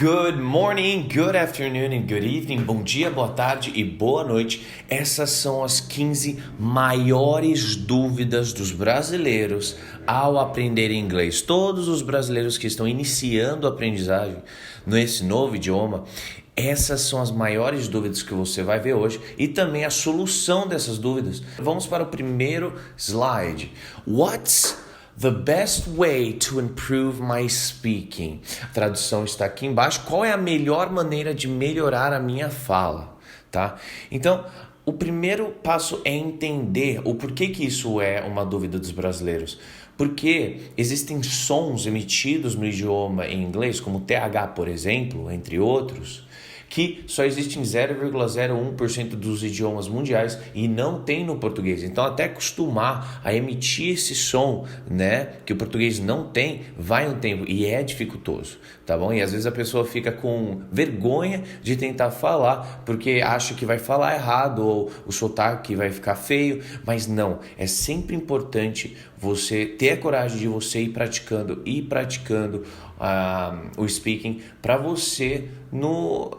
Good morning, good afternoon and good evening. Bom dia, boa tarde e boa noite. Essas são as 15 maiores dúvidas dos brasileiros ao aprender inglês. Todos os brasileiros que estão iniciando a aprendizagem nesse novo idioma, essas são as maiores dúvidas que você vai ver hoje e também a solução dessas dúvidas. Vamos para o primeiro slide. What's the best way to improve my speaking? A tradução está aqui embaixo. Qual é a melhor maneira de melhorar a minha fala? Tá? Então, o primeiro passo é entender o porquê que isso é uma dúvida dos brasileiros. Porque existem sons emitidos no idioma em inglês, como TH, por exemplo, entre outros, que só existem em 0,01% dos idiomas mundiais e não tem no português. Então, até acostumar a emitir esse som, né, que o português não tem, vai um tempo e é dificultoso, tá bom? E às vezes a pessoa fica com vergonha de tentar falar porque acha que vai falar errado ou o sotaque vai ficar feio, mas não. É sempre importante você ter a coragem de você ir praticando o speaking para você no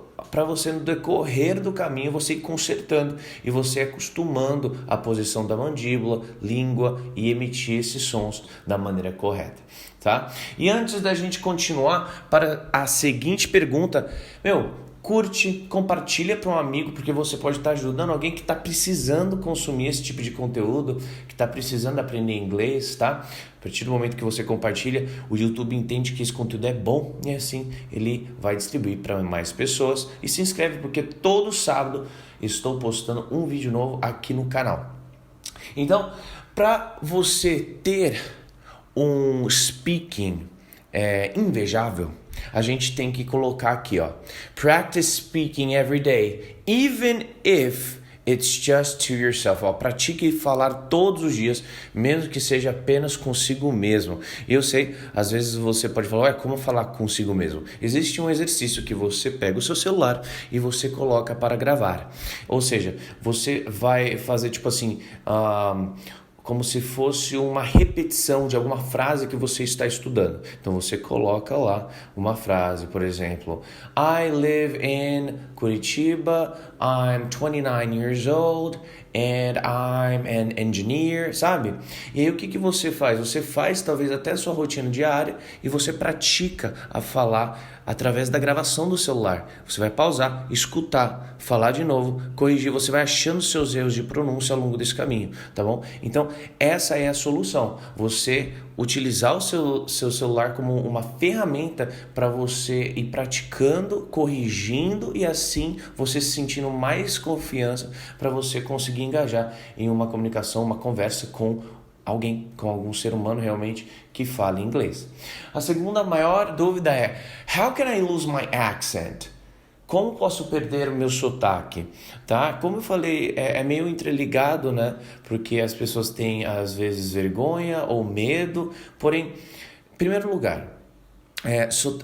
decorrer do caminho você ir consertando e você acostumando a posição da mandíbula, língua e emitir esses sons da maneira correta, tá? E antes da gente continuar para a seguinte pergunta, curte, compartilha para um amigo, porque você pode estar ajudando alguém que está precisando consumir esse tipo de conteúdo, que está precisando aprender inglês, tá? A partir do momento que você compartilha, o YouTube entende que esse conteúdo é bom e assim ele vai distribuir para mais pessoas. E se inscreve porque todo sábado estou postando um vídeo novo aqui no canal. Então, para você ter um speaking invejável, a gente tem que colocar aqui, ó. Practice speaking every day, even if it's just to yourself. Ó, pratique falar todos os dias, mesmo que seja apenas consigo mesmo. E eu sei, às vezes você pode falar, como falar consigo mesmo? Existe um exercício que você pega o seu celular e você coloca para gravar. Ou seja, você vai fazer tipo assim, como se fosse uma repetição de alguma frase que você está estudando. Então você coloca lá uma frase, por exemplo, I live in Curitiba, I'm 29 years old and I'm an engineer, sabe? E aí o que você faz? Você faz talvez até a sua rotina diária e você pratica a falar através da gravação do celular. Você vai pausar, escutar, falar de novo, corrigir, você vai achando seus erros de pronúncia ao longo desse caminho, tá bom? Então, essa é a solução. Você utilizar o seu celular como uma ferramenta para você ir praticando, corrigindo e assim você se sentindo mais confiança para você conseguir engajar em uma comunicação, uma conversa com alguém, com algum ser humano realmente que fala inglês. A segunda maior dúvida é: How can I lose my accent? Como posso perder o meu sotaque? Tá? Como eu falei, é meio interligado, né? Porque as pessoas têm às vezes vergonha ou medo. Porém, em primeiro lugar,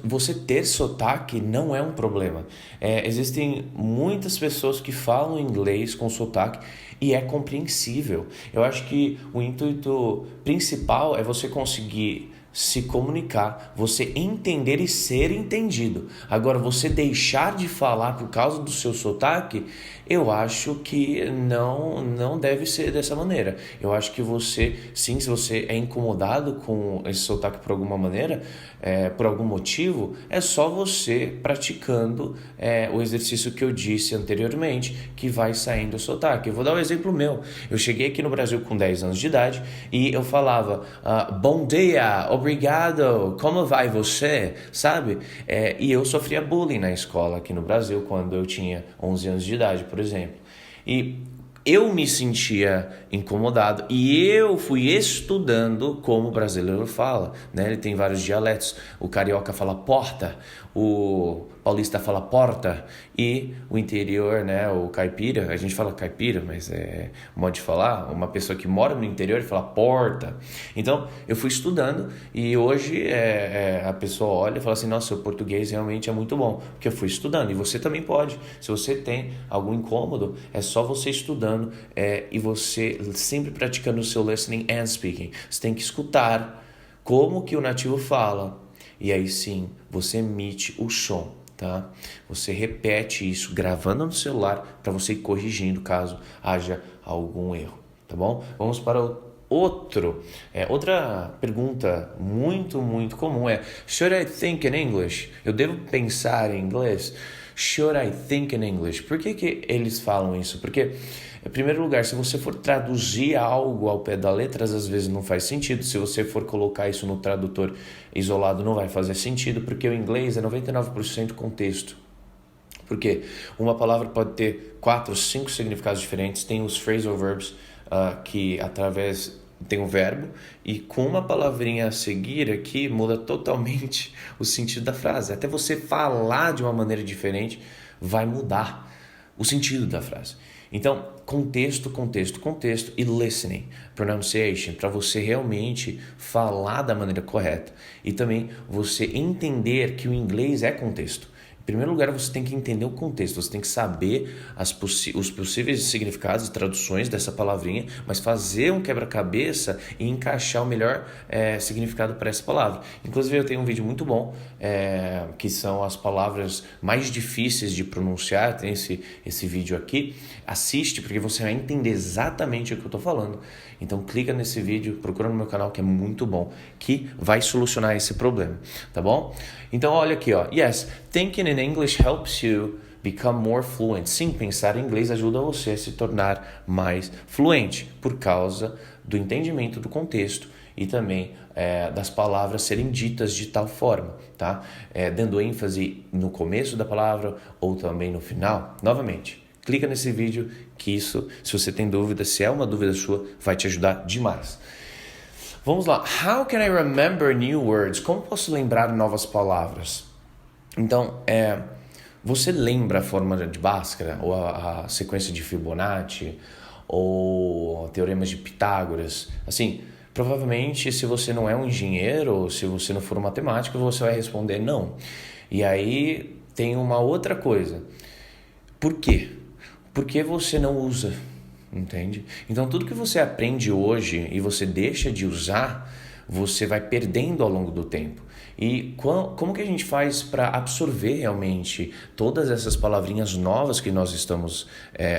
você ter sotaque não é um problema. Existem muitas pessoas que falam inglês com sotaque e é compreensível. Eu acho que o intuito principal é você conseguir se comunicar, você entender e ser entendido. Agora, você deixar de falar por causa do seu sotaque, eu acho que não deve ser dessa maneira. Eu acho que você, sim, se você é incomodado com esse sotaque por alguma maneira, por algum motivo, é só você praticando o exercício que eu disse anteriormente, que vai saindo o sotaque. Eu vou dar um exemplo meu. Eu cheguei aqui no Brasil com 10 anos de idade e eu falava, bom dia, obrigado, como vai você? Sabe? E eu sofria bullying na escola aqui no Brasil quando eu tinha 11 anos de idade, por exemplo. E eu me sentia incomodado e eu fui estudando como o brasileiro fala, né? Ele tem vários dialetos. O carioca fala porta, o paulista fala porta e o interior, né? O caipira, a gente fala caipira, mas é modo de falar. Uma pessoa que mora no interior fala porta. Então, eu fui estudando e hoje a pessoa olha e fala assim, nossa, o português realmente é muito bom, porque eu fui estudando. E você também pode. Se você tem algum incômodo, é só você estudando e você sempre praticando o seu listening and speaking. Você tem que escutar como que o nativo fala e aí sim você emite o som. tá? Você repete isso gravando no celular para você ir corrigindo caso haja algum erro, tá bom? Vamos para o outra pergunta muito comum é: Should I think in English? Eu devo pensar em inglês? Should I think in English? Por que eles falam isso? Porque, em primeiro lugar, se você for traduzir algo ao pé da letra, às vezes não faz sentido. Se você for colocar isso no tradutor isolado, não vai fazer sentido, porque o inglês é 99% contexto. Porque uma palavra pode ter 4, 5 significados diferentes. Tem os phrasal verbs, que através tem um verbo, e com uma palavrinha a seguir aqui muda totalmente o sentido da frase. Até você falar de uma maneira diferente vai mudar o sentido da frase. Então, contexto e listening, pronunciation, para você realmente falar da maneira correta e também você entender que o inglês é contexto. Em primeiro lugar, você tem que entender o contexto, você tem que saber os possíveis significados e traduções dessa palavrinha, mas fazer um quebra-cabeça e encaixar o melhor significado para essa palavra. Inclusive, eu tenho um vídeo muito bom, que são as palavras mais difíceis de pronunciar, tem esse vídeo aqui. Assiste, porque você vai entender exatamente o que eu estou falando. Então, clica nesse vídeo, procura no meu canal, que é muito bom, que vai solucionar esse problema, tá bom? Então, olha aqui, ó. Yes, thinking in English helps you become more fluent. Sim, pensar em inglês ajuda você a se tornar mais fluente, por causa do entendimento do contexto e também das palavras serem ditas de tal forma, tá? Dando ênfase no começo da palavra ou também no final. Novamente, clica nesse vídeo que isso, se você tem dúvida, se é uma dúvida sua, vai te ajudar demais. Vamos lá. How can I remember new words? Como posso lembrar novas palavras? Então, você lembra a fórmula de Bhaskara, ou a sequência de Fibonacci, ou teoremas de Pitágoras? Assim, provavelmente, se você não é um engenheiro, ou se você não for um matemático, você vai responder não. E aí, tem uma outra coisa. Por quê? Porque você não usa, entende? Então, tudo que você aprende hoje e você deixa de usar, você vai perdendo ao longo do tempo. E como que a gente faz para absorver realmente todas essas palavrinhas novas que nós estamos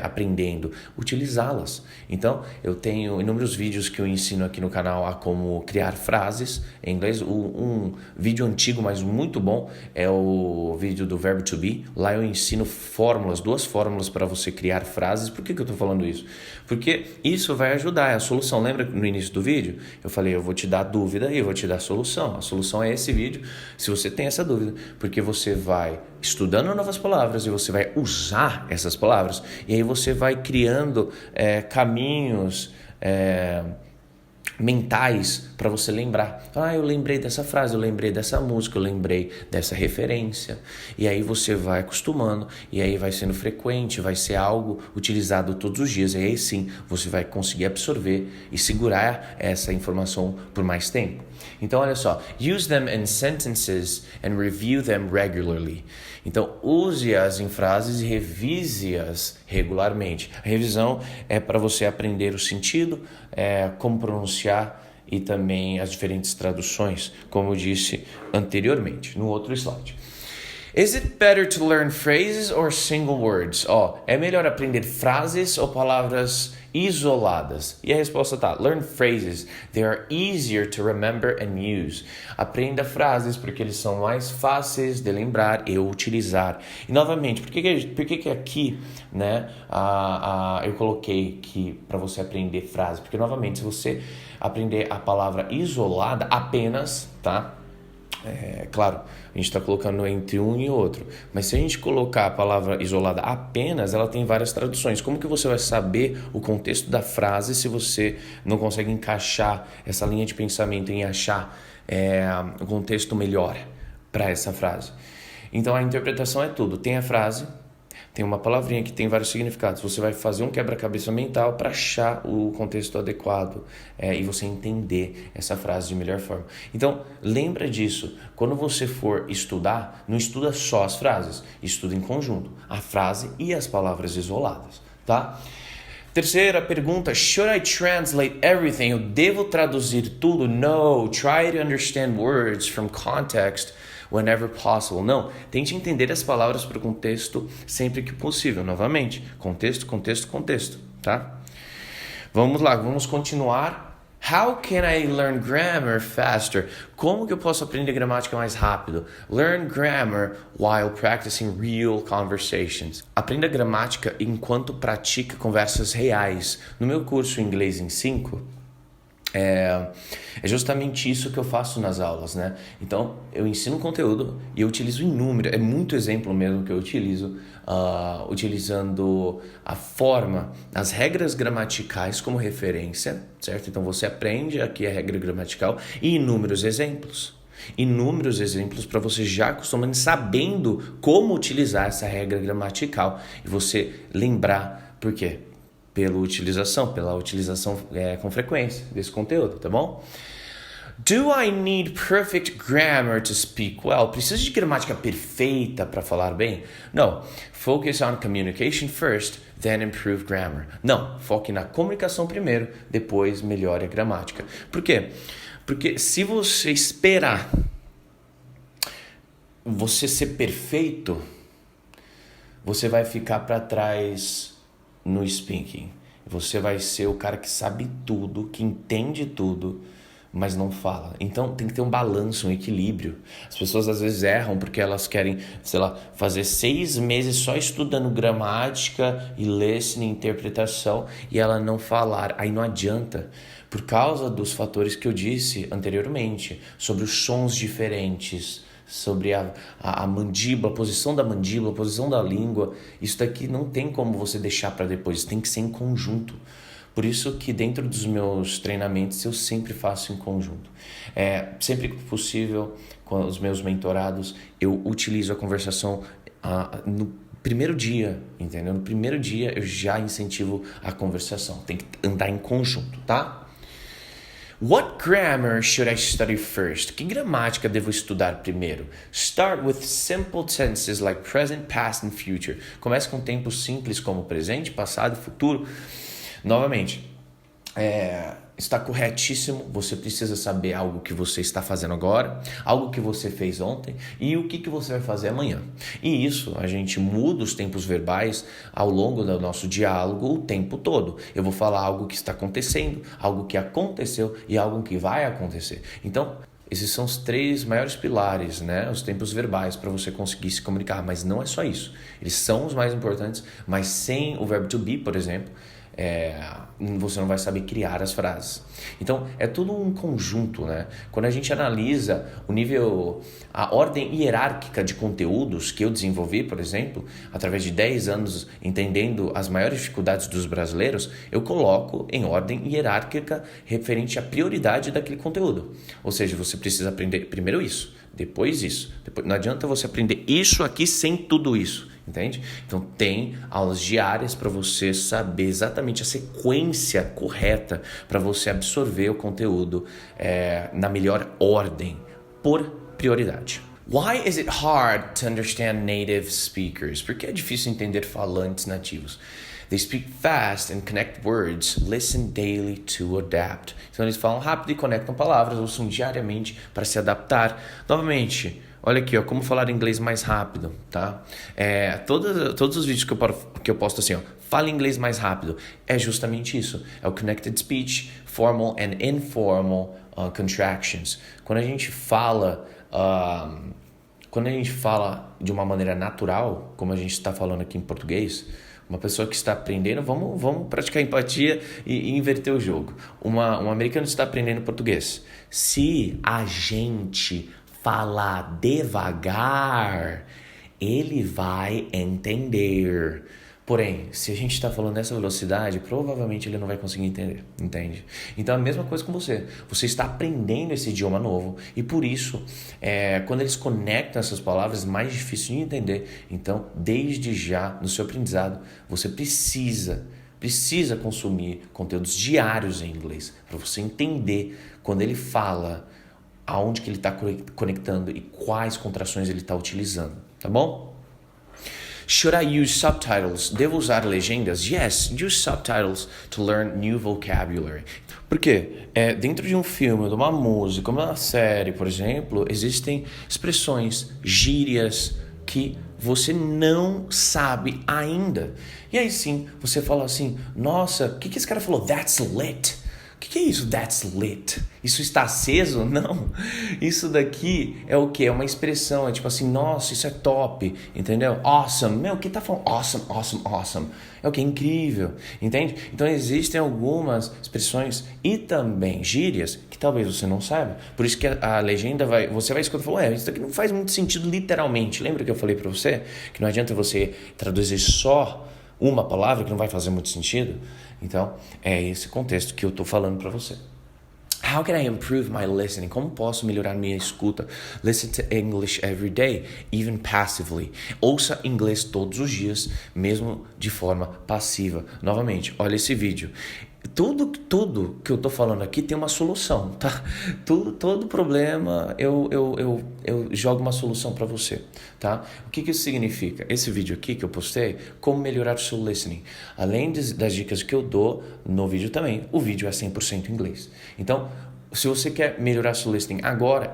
aprendendo? Utilizá-las. Então, eu tenho inúmeros vídeos que eu ensino aqui no canal a como criar frases em inglês. Um vídeo antigo, mas muito bom, é o vídeo do verbo to be. Lá eu ensino fórmulas, 2 fórmulas para você criar frases. Por que eu estou falando isso? Porque isso vai ajudar, é a solução. Lembra no início do vídeo? Eu falei, eu vou te dar dúvida e eu vou te dar a solução. A solução é esse vídeo, se você tem essa dúvida, porque você vai estudando novas palavras e você vai usar essas palavras, e aí você vai criando caminhos mentais para você lembrar. Eu lembrei dessa frase, eu lembrei dessa música, eu lembrei dessa referência. E aí você vai acostumando, e aí vai sendo frequente, vai ser algo utilizado todos os dias. E aí sim, você vai conseguir absorver e segurar essa informação por mais tempo. Então, olha só. Use them in sentences and review them regularly. Então, use-as em frases e revise-as regularmente. A revisão é para você aprender o sentido, como pronunciar e também as diferentes traduções, como eu disse anteriormente, no outro slide. Is it better to learn phrases or single words? É melhor aprender frases ou palavras isoladas? E a resposta tá: learn phrases. They are easier to remember and use. Aprenda frases porque eles são mais fáceis de lembrar e utilizar. E novamente, por que aqui, né, eu coloquei que para você aprender frase? Porque novamente, se você aprender a palavra isolada apenas, tá? Claro, a gente está colocando entre um e outro, mas se a gente colocar a palavra isolada apenas, ela tem várias traduções. Como que você vai saber o contexto da frase se você não consegue encaixar essa linha de pensamento em achar o contexto melhor para essa frase? Então a interpretação é tudo. Tem a frase, tem uma palavrinha que tem vários significados. Você vai fazer um quebra-cabeça mental para achar o contexto adequado e você entender essa frase de melhor forma. Então, lembra disso. Quando você for estudar, não estuda só as frases. Estuda em conjunto a frase e as palavras isoladas, tá? Terceira pergunta, should I translate everything? Eu devo traduzir tudo? No, try to understand words from context whenever possible. Não, tente entender as palavras para o contexto sempre que possível. Novamente, contexto, contexto, contexto, tá? Vamos lá, vamos continuar. How can I learn grammar faster? Como que eu posso aprender gramática mais rápido? Learn grammar while practicing real conversations. Aprenda gramática enquanto pratica conversas reais. No meu curso Inglês em 5, é justamente isso que eu faço nas aulas, né? Então, eu ensino conteúdo e eu utilizo inúmeros, é muito exemplo mesmo que eu utilizo, utilizando a forma, as regras gramaticais como referência, certo? Então, você aprende aqui a regra gramatical e inúmeros exemplos. Inúmeros exemplos para você já acostumando, sabendo como utilizar essa regra gramatical e você lembrar por quê? Pela utilização com frequência desse conteúdo, tá bom? Do I need perfect grammar to speak well? Preciso de gramática perfeita para falar bem? Não. Focus on communication first, then improve grammar. Não. Foque na comunicação primeiro, depois melhore a gramática. Por quê? Porque se você esperar você ser perfeito, você vai ficar para trás no speaking. Você vai ser o cara que sabe tudo, que entende tudo, mas não fala. Então tem que ter um balanço, um equilíbrio. As pessoas às vezes erram porque elas querem, sei lá, fazer 6 meses só estudando gramática e listening, interpretação, e ela não falar. Aí não adianta. Por causa dos fatores que eu disse anteriormente, sobre os sons diferentes, sobre a mandíbula, a posição da mandíbula, a posição da língua. Isso daqui não tem como você deixar para depois, tem que ser em conjunto. Por isso que dentro dos meus treinamentos eu sempre faço em conjunto. Sempre que possível, com os meus mentorados, eu utilizo a conversação no primeiro dia, entendeu? No primeiro dia eu já incentivo a conversação. Tem que andar em conjunto, tá? What grammar should I study first? Que gramática devo estudar primeiro? Start with simple tenses like present, past and future. Comece com tempos simples como presente, passado e futuro. Novamente, está corretíssimo. Você precisa saber algo que você está fazendo agora, algo que você fez ontem e o que você vai fazer amanhã. E isso, a gente muda os tempos verbais ao longo do nosso diálogo o tempo todo. Eu vou falar algo que está acontecendo, algo que aconteceu e algo que vai acontecer. Então, esses são os 3 maiores pilares, né? Os tempos verbais para você conseguir se comunicar. Mas não é só isso. Eles são os mais importantes, mas sem o verbo to be, por exemplo, você não vai saber criar as frases. Então, é tudo um conjunto, né? Quando a gente analisa a ordem hierárquica de conteúdos que eu desenvolvi, por exemplo, através de 10 anos entendendo as maiores dificuldades dos brasileiros, eu coloco em ordem hierárquica referente à prioridade daquele conteúdo. Ou seja, você precisa aprender primeiro isso, depois isso. Não adianta você aprender isso aqui sem tudo isso. Entende? Então tem aulas diárias para você saber exatamente a sequência correta para você absorver o conteúdo na melhor ordem, por prioridade. Why is it hard to understand native speakers? Por que é difícil entender falantes nativos? They speak fast and connect words. Listen daily to adapt. Então eles falam rápido e conectam palavras, ouçam diariamente para se adaptar. Novamente, olha aqui, como falar inglês mais rápido, tá? Todos os vídeos que eu posto assim, fala inglês mais rápido, é justamente isso. É o Connected Speech, Formal and Informal Contractions. Quando a gente fala de uma maneira natural, como a gente está falando aqui em português, uma pessoa que está aprendendo, vamos praticar empatia e inverter o jogo. Um americano está aprendendo português. Se a gente falar devagar, ele vai entender. Porém, se a gente está falando nessa velocidade, provavelmente ele não vai conseguir entender, entende? Então, a mesma coisa com você. Você está aprendendo esse idioma novo e, por isso, quando eles conectam essas palavras, é mais difícil de entender. Então, desde já, no seu aprendizado, você precisa consumir conteúdos diários em inglês para você entender quando ele fala, aonde que ele está conectando e quais contrações ele está utilizando, tá bom? Should I use subtitles? Devo usar legendas? Yes, use subtitles to learn new vocabulary. Por quê? Dentro de um filme, de uma música, uma série, por exemplo, existem expressões, gírias que você não sabe ainda. E aí sim, você fala assim, nossa, o que esse cara falou? That's lit. O que é isso? That's lit. Isso está aceso? Não. Isso daqui é o quê? É uma expressão. É tipo assim, nossa, isso é top. Entendeu? Awesome. Meu, o que tá falando? Awesome, awesome, awesome. É o que? Incrível. Entende? Então existem algumas expressões e também gírias que talvez você não saiba. Por isso que a legenda você vai escutar e falar, isso daqui não faz muito sentido literalmente. Lembra que eu falei pra você? Que não adianta você traduzir só uma palavra que não vai fazer muito sentido? Então, é esse contexto que eu estou falando para você. How can I improve my listening? Como posso melhorar minha escuta? Listen to English every day, even passively. Ouça inglês todos os dias, mesmo de forma passiva. Novamente, olha esse vídeo. Tudo que eu tô falando aqui tem uma solução, tá? Todo problema eu jogo uma solução para você, tá? O que isso significa? Esse vídeo aqui que eu postei, como melhorar o seu listening. Além das dicas que eu dou no vídeo também, o vídeo é 100% em inglês. Então, se você quer melhorar seu listening agora,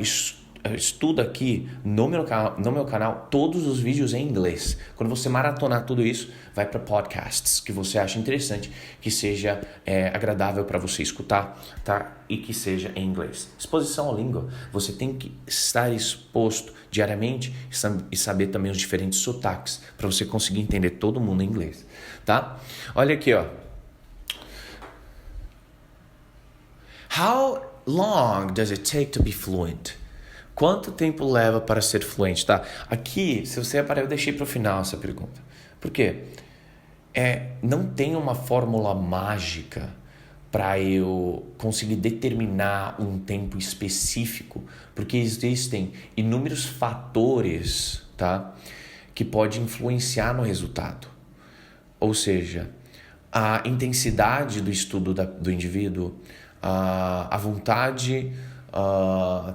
estuda aqui no meu canal todos os vídeos em inglês. Quando você maratonar tudo isso, vai para podcasts que você acha interessante, que seja agradável para você escutar, tá? E que seja em inglês. Exposição à língua. Você tem que estar exposto diariamente e saber também os diferentes sotaques para você conseguir entender todo mundo em inglês, tá? Olha aqui, ó. How long does it take to be fluent? Quanto tempo leva para ser fluente, tá? Aqui, se você reparar, eu deixei para o final essa pergunta. Por quê? Não tem uma fórmula mágica para eu conseguir determinar um tempo específico, porque existem inúmeros fatores, tá? Que podem influenciar no resultado. Ou seja, a intensidade do estudo do indivíduo, a vontade...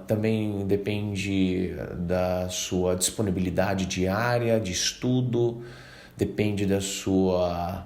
também depende da sua disponibilidade diária de estudo, depende da sua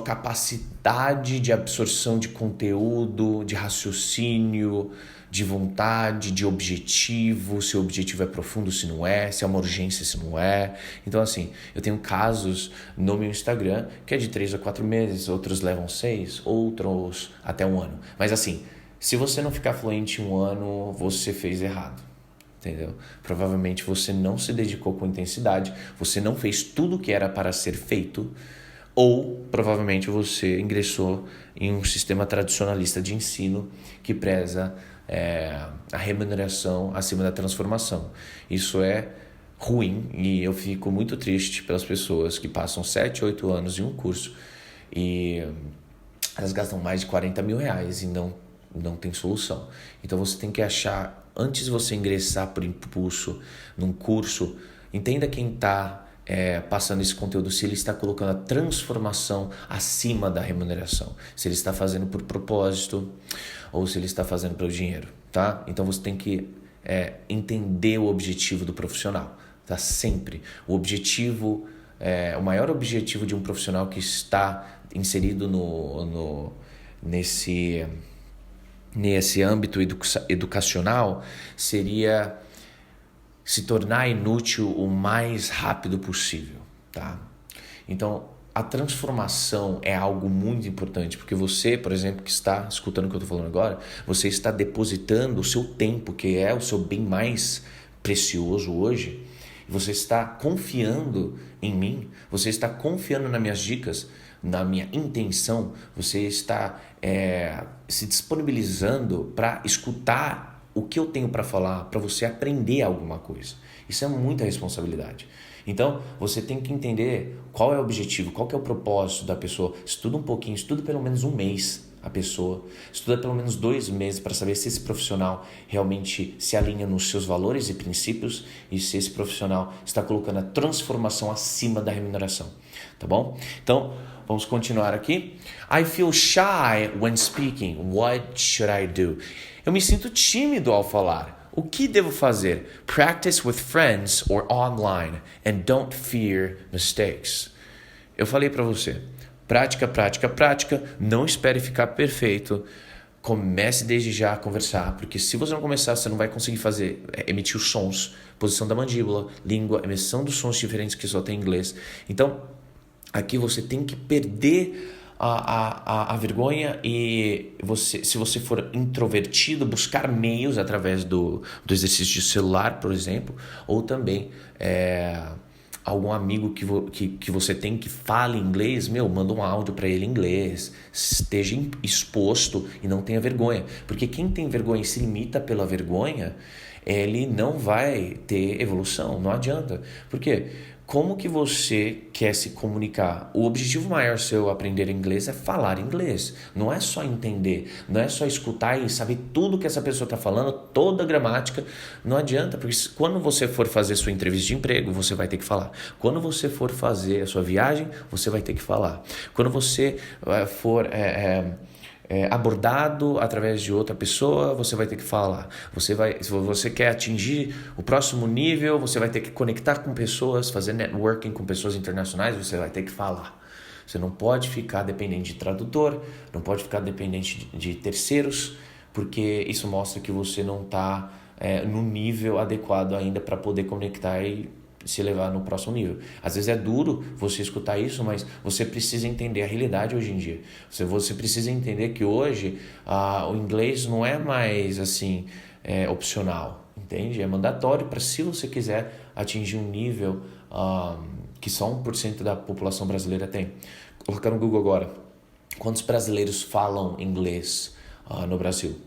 capacidade de absorção de conteúdo, de raciocínio, de vontade, de objetivo, se o objetivo é profundo, se não é, se é uma urgência, se não é. Então, assim, eu tenho casos no meu Instagram que é de 3 a 4 meses, outros levam 6, outros até 1 ano. Mas, assim, se você não ficar fluente em 1 ano, você fez errado, entendeu? Provavelmente você não se dedicou com intensidade, você não fez tudo o que era para ser feito, ou provavelmente você ingressou em um sistema tradicionalista de ensino que preza a remuneração acima da transformação. Isso é ruim e eu fico muito triste pelas pessoas que passam 7, 8 anos em um curso e elas gastam mais de 40 mil reais e não tem solução. Então você tem que achar, antes de você ingressar por impulso num curso, entenda quem está passando esse conteúdo, se ele está colocando a transformação acima da remuneração, se ele está fazendo por propósito ou se ele está fazendo pelo dinheiro, tá? Então você tem que entender o objetivo do profissional, tá? Sempre. O maior objetivo de um profissional que está inserido nesse âmbito educacional seria se tornar inútil o mais rápido possível, tá? Então, a transformação é algo muito importante, porque você, por exemplo, que está escutando o que eu estou falando agora, você está depositando o seu tempo, que é o seu bem mais precioso hoje, e você está confiando em mim, você está confiando nas minhas dicas, na minha intenção, você está se disponibilizando para escutar o que eu tenho para falar, para você aprender alguma coisa. Isso é muita responsabilidade. Então, você tem que entender qual é o objetivo, qual que é o propósito da pessoa. Estuda um pouquinho, estuda pelo menos 1 mês a pessoa, estuda pelo menos 2 meses para saber se esse profissional realmente se alinha nos seus valores e princípios e se esse profissional está colocando a transformação acima da remuneração, tá bom? Então, vamos continuar aqui. I feel shy when speaking. What should I do? Eu me sinto tímido ao falar. O que devo fazer? Practice with friends or online and don't fear mistakes. Eu falei para você, prática, prática, prática, não espere ficar perfeito. Comece desde já a conversar, porque se você não começar, você não vai conseguir emitir os sons, posição da mandíbula, língua, emissão dos sons diferentes que só tem em inglês. Então, aqui você tem que perder a vergonha e se você for introvertido, buscar meios através do exercício de celular, por exemplo, ou também algum amigo que você tem que fale inglês, manda um áudio para ele em inglês, esteja exposto e não tenha vergonha. Porque quem tem vergonha e se limita pela vergonha, ele não vai ter evolução, não adianta. Por quê? Como que você quer se comunicar? O objetivo maior seu aprender inglês é falar inglês. Não é só entender, não é só escutar e saber tudo que essa pessoa está falando, toda a gramática. Não adianta, porque quando você for fazer sua entrevista de emprego, você vai ter que falar. Quando você for fazer a sua viagem, você vai ter que falar. Quando você for abordado através de outra pessoa, você vai ter que falar. Se você quer atingir o próximo nível, você vai ter que conectar com pessoas, fazer networking com pessoas internacionais, você vai ter que falar. Você não pode ficar dependente de tradutor, não pode ficar dependente de terceiros, porque isso mostra que você não está no nível adequado ainda para poder conectar e se levar no próximo nível. Às vezes é duro você escutar isso, mas você precisa entender a realidade hoje em dia. Você precisa entender que hoje o inglês não é mais assim opcional, entende? É mandatório para, se você quiser atingir um nível que só 1% da população brasileira tem. Vou colocar no Google agora. Quantos brasileiros falam inglês no Brasil?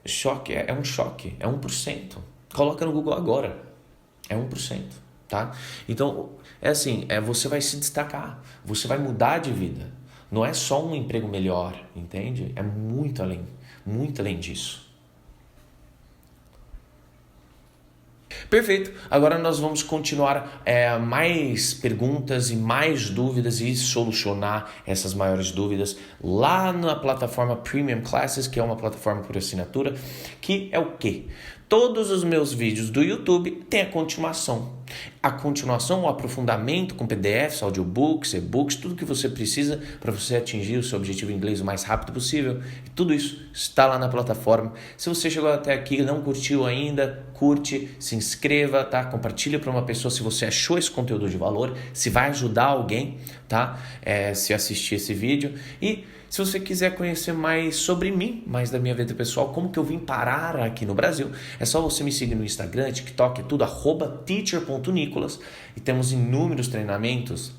Choque, é um choque, é 1%. Coloca no Google agora. É 1%, tá? Então, você vai se destacar, você vai mudar de vida. Não é só um emprego melhor, entende? É muito além disso. Perfeito, agora nós vamos continuar mais perguntas e mais dúvidas e solucionar essas maiores dúvidas lá na plataforma Premium Classes, que é uma plataforma por assinatura, que é o quê? Todos os meus vídeos do YouTube têm a continuação. A continuação, o aprofundamento com PDFs, audiobooks, e-books, tudo que você precisa para você atingir o seu objetivo em inglês o mais rápido possível. E tudo isso está lá na plataforma. Se você chegou até aqui e não curtiu ainda, curte, se inscreva, tá? Compartilha para uma pessoa se você achou esse conteúdo de valor, se vai ajudar alguém, tá? Se assistir esse vídeo. E se você quiser conhecer mais sobre mim, mais da minha vida pessoal, como que eu vim parar aqui no Brasil, é só você me seguir no Instagram, TikTok, tudo, @teacher.nicolas. E temos inúmeros treinamentos,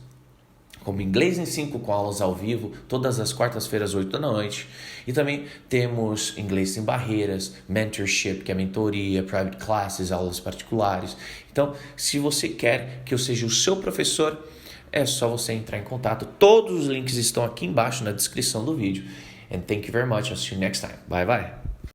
como Inglês em 5 com aulas ao vivo, todas as quartas-feiras, 8 da noite. E também temos Inglês Sem Barreiras, Mentorship, que é mentoria, Private Classes, aulas particulares. Então, se você quer que eu seja o seu professor, é só você entrar em contato. Todos os links estão aqui embaixo na descrição do vídeo. And thank you very much. I'll see you next time. Bye bye.